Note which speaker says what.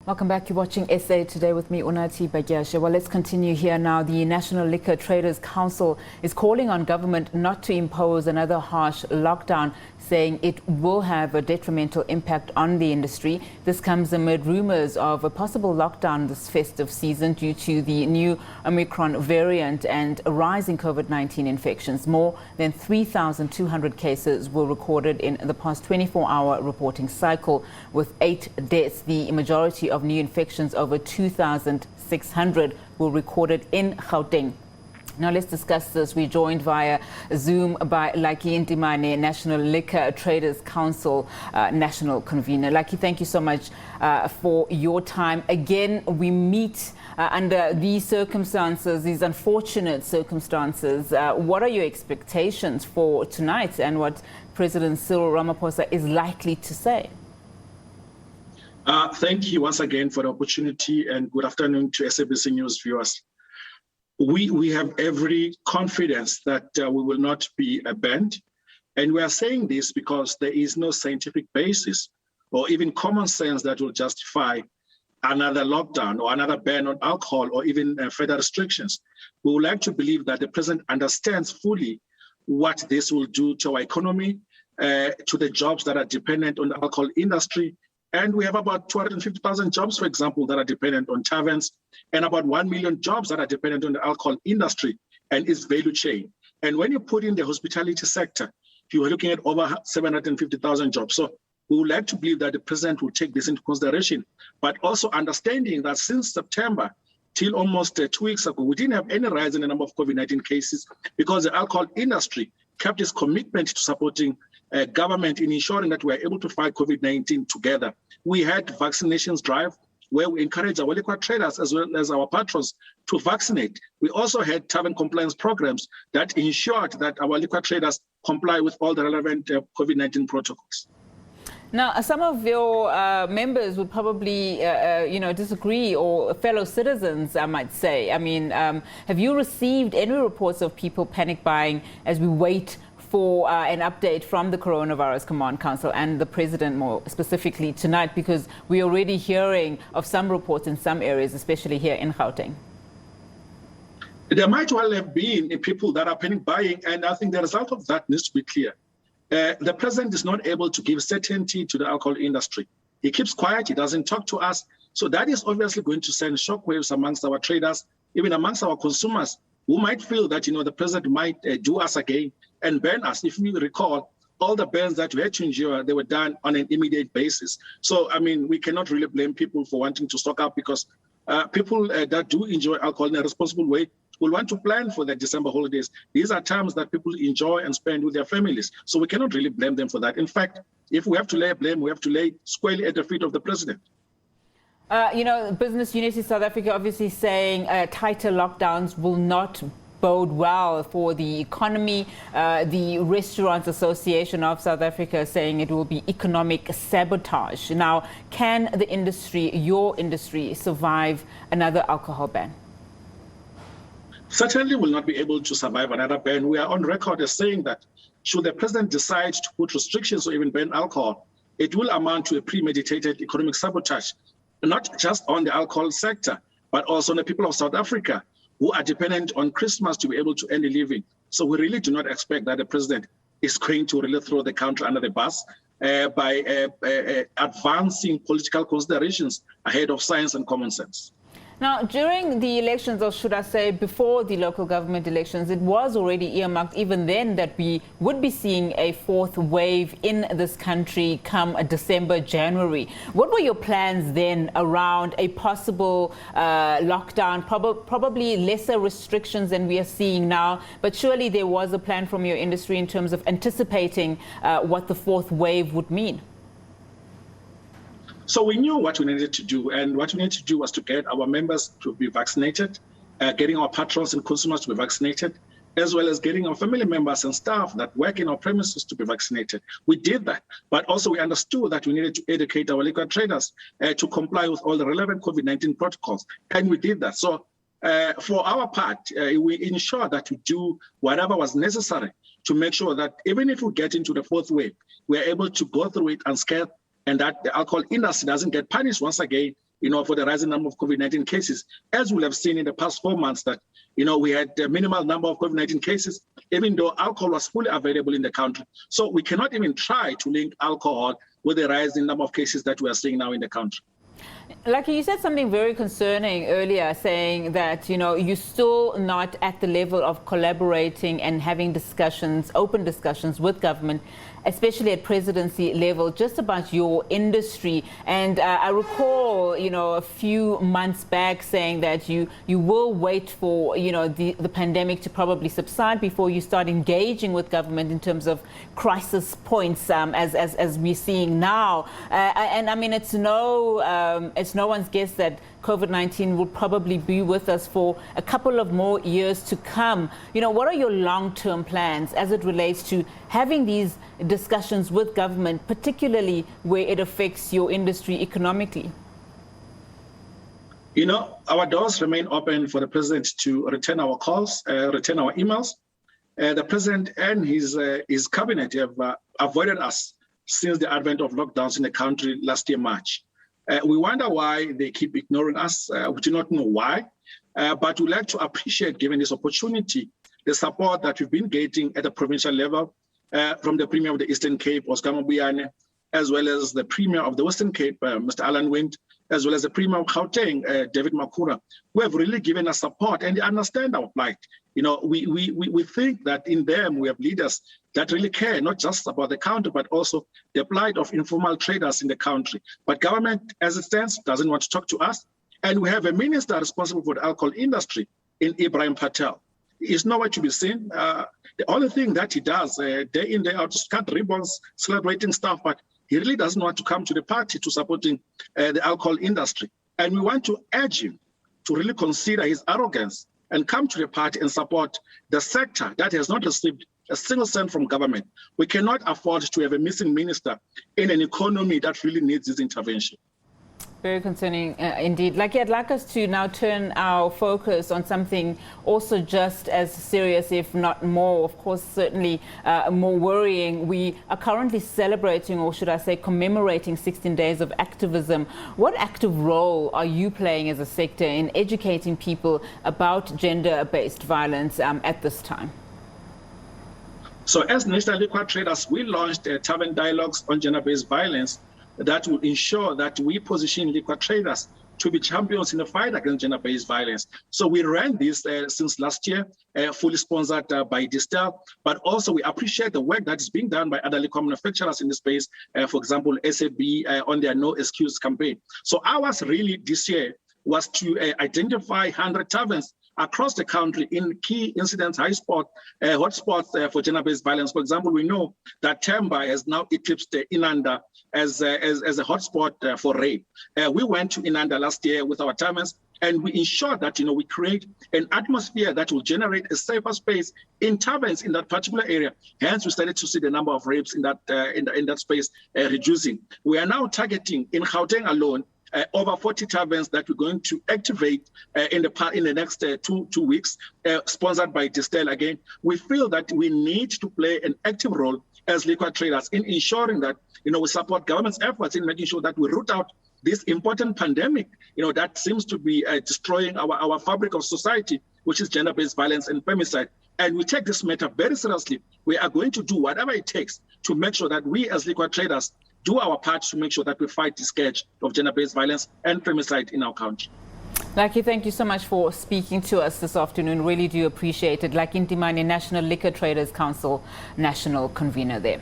Speaker 1: Welcome back. You're watching SA Today with me, Unati Bagyasha. Well, let's continue here now. The National Liquor Traders Council is calling on government not to impose another harsh lockdown, saying it will have a detrimental impact on the industry. This comes amid rumours of a possible lockdown this festive season due to the new Omicron variant and a rise in COVID-19 infections. More than 3,200 cases were recorded in the past 24-hour reporting cycle, with 8 deaths. The majority of new infections, over 2,600, were recorded in Gauteng. Now let's discuss this. We're joined via Zoom by Ntimane, National Liquor Traders Council National Convener. Lucky, thank you so much for your time. Again, we meet under these circumstances, these unfortunate circumstances. What are your expectations for tonight and what President Cyril Ramaphosa is likely to say?
Speaker 2: Thank you once again for the opportunity, and good afternoon to SABC News viewers. We have every confidence that we will not be banned, and we are saying this because there is no scientific basis or even common sense that will justify another lockdown or another ban on alcohol or even further restrictions. We would like to believe that the president understands fully what this will do to our economy, to the jobs that are dependent on the alcohol industry. And we have about 250,000 jobs, for example, that are dependent on taverns, and about 1 million jobs that are dependent on the alcohol industry and its value chain. And when you put in the hospitality sector, you are looking at over 750,000 jobs. So we would like to believe that the president will take this into consideration, but also understanding that since September till almost 2 weeks ago, we didn't have any rise in the number of COVID-19 cases because the alcohol industry kept its commitment to supporting government in ensuring that we are able to fight COVID-19 together. We had vaccinations drive where we encourage our liquor traders as well as our patrons to vaccinate. We also had tavern compliance programs that ensured that our liquor traders comply with all the relevant COVID-19 protocols.
Speaker 1: Now, some of your members would probably, disagree, or fellow citizens, I might say. I mean, have you received any reports of people panic buying as we wait for an update from the Coronavirus Command Council and the President more specifically tonight? Because we're already hearing of some reports in some areas, especially here in Gauteng.
Speaker 2: There might well have been people that are panic buying, and I think the result of that needs to be clear. The president is not able to give certainty to the alcohol industry. He keeps quiet, he doesn't talk to us. So that is obviously going to send shockwaves amongst our traders, even amongst our consumers, who might feel that, the president might do us again and ban us. If we recall, all the bans that we had to endure, they were done on an immediate basis. So, I mean, we cannot really blame people for wanting to stock up, because people that do enjoy alcohol in a responsible way will want to plan for the December holidays. These are times that people enjoy and spend with their families. So we cannot really blame them for that. In fact, if we have to lay blame, we have to lay squarely at the feet of the president.
Speaker 1: Business Unity South Africa obviously saying tighter lockdowns will not bode well for the economy. The Restaurants Association of South Africa saying it will be economic sabotage. Now, can the industry, your industry, survive another alcohol ban?
Speaker 2: Certainly will not be able to survive another ban. We are on record as saying that should the president decide to put restrictions or even ban alcohol, it will amount to a premeditated economic sabotage, not just on the alcohol sector, but also on the people of South Africa who are dependent on Christmas to be able to earn a living. So we really do not expect that the president is going to really throw the country under the bus by advancing political considerations ahead of science and common sense.
Speaker 1: Now, during the elections, or should I say before the local government elections, it was already earmarked even then that we would be seeing a fourth wave in this country come December, January. What were your plans then around a possible lockdown, probably lesser restrictions than we are seeing now? But surely there was a plan from your industry in terms of anticipating what the fourth wave would mean.
Speaker 2: So we knew what we needed to do, and what we needed to do was to get our members to be vaccinated, getting our patrons and consumers to be vaccinated, as well as getting our family members and staff that work in our premises to be vaccinated. We did that, but also we understood that we needed to educate our liquor traders to comply with all the relevant COVID-19 protocols, and we did that. So for our part, we ensured that we do whatever was necessary to make sure that even if we get into the fourth wave, we're able to go through it unscathed, and that the alcohol industry doesn't get punished once again for the rising number of COVID-19 cases. As we'll have seen in the past 4 months that, we had a minimal number of COVID-19 cases, even though alcohol was fully available in the country. So we cannot even try to link alcohol with the rising number of cases that we are seeing now in the country.
Speaker 1: Lucky, you said something very concerning earlier, saying that, you're still not at the level of collaborating and having discussions, open discussions with government, especially at presidency level, just about your industry. And I recall, a few months back saying that you will wait for, the pandemic to probably subside before you start engaging with government in terms of crisis points, as we're seeing now. And I mean, it's no one's guess that COVID-19 will probably be with us for a couple of more years to come. What are your long-term plans as it relates to having these discussions with government, particularly where it affects your industry economically?
Speaker 2: Our doors remain open for the president to return our calls, return our emails. The president and his cabinet have avoided us since the advent of lockdowns in the country last year, March. We wonder why they keep ignoring us. We do not know why, but we'd like to appreciate, given this opportunity, the support that we've been getting at the provincial level from the Premier of the Eastern Cape, Oscar Mabuyane, as well as the Premier of the Western Cape, Mr. Alan Wind, as well as the Premier of Gauteng, David Makura, who have really given us support and they understand our plight. We think that in them we have leaders that really care, not just about the country, but also the plight of informal traders in the country. But government, as it stands, doesn't want to talk to us. And we have a minister responsible for the alcohol industry in Ibrahim Patel. He's nowhere to be seen. The only thing that he does day in, day out is cut ribbons, celebrating stuff, but he really doesn't want to come to the party to supporting the alcohol industry. And we want to urge him to really consider his arrogance and come to the party and support the sector that has not received a single cent from government. We cannot afford to have a missing minister in an economy that really needs this intervention.
Speaker 1: Very concerning indeed. I'd like us to now turn our focus on something also just as serious, if not more, of course, certainly more worrying. We are currently celebrating, or should I say commemorating, 16 days of activism. What active role are you playing as a sector in educating people about gender-based violence at this time?
Speaker 2: So as National Liquor Traders, we launched Tavern Dialogues on Gender-Based Violence that will ensure that we position liquor traders to be champions in the fight against gender-based violence. So we ran this since last year, fully sponsored by Distel, but also we appreciate the work that is being done by other liquor manufacturers in the space, for example, SAB on their No Excuse campaign. So ours really this year was to identify 100 taverns across the country in key incidents, hotspots for gender-based violence. For example, we know that Temba has now eclipsed Inanda as a hotspot for rape. We went to Inanda last year with our taverns, and we ensured that we create an atmosphere that will generate a safer space in taverns in that particular area. Hence, we started to see the number of rapes in that space reducing. We are now targeting in Gauteng alone over 40 taverns that we're going to activate in the next 2 weeks, sponsored by Distel again. We feel that we need to play an active role as liquor traders in ensuring that we support government's efforts in making sure that we root out this important pandemic that seems to be destroying our fabric of society, which is gender-based violence and femicide. And we take this matter very seriously. We are going to do whatever it takes to make sure that we as liquor traders do our part to make sure that we fight the scourge of gender-based violence and femicide in our country.
Speaker 1: Lucky, thank you so much for speaking to us this afternoon. Really do appreciate it. Lucky Ntimane, National Liquor Traders Council National Convener there.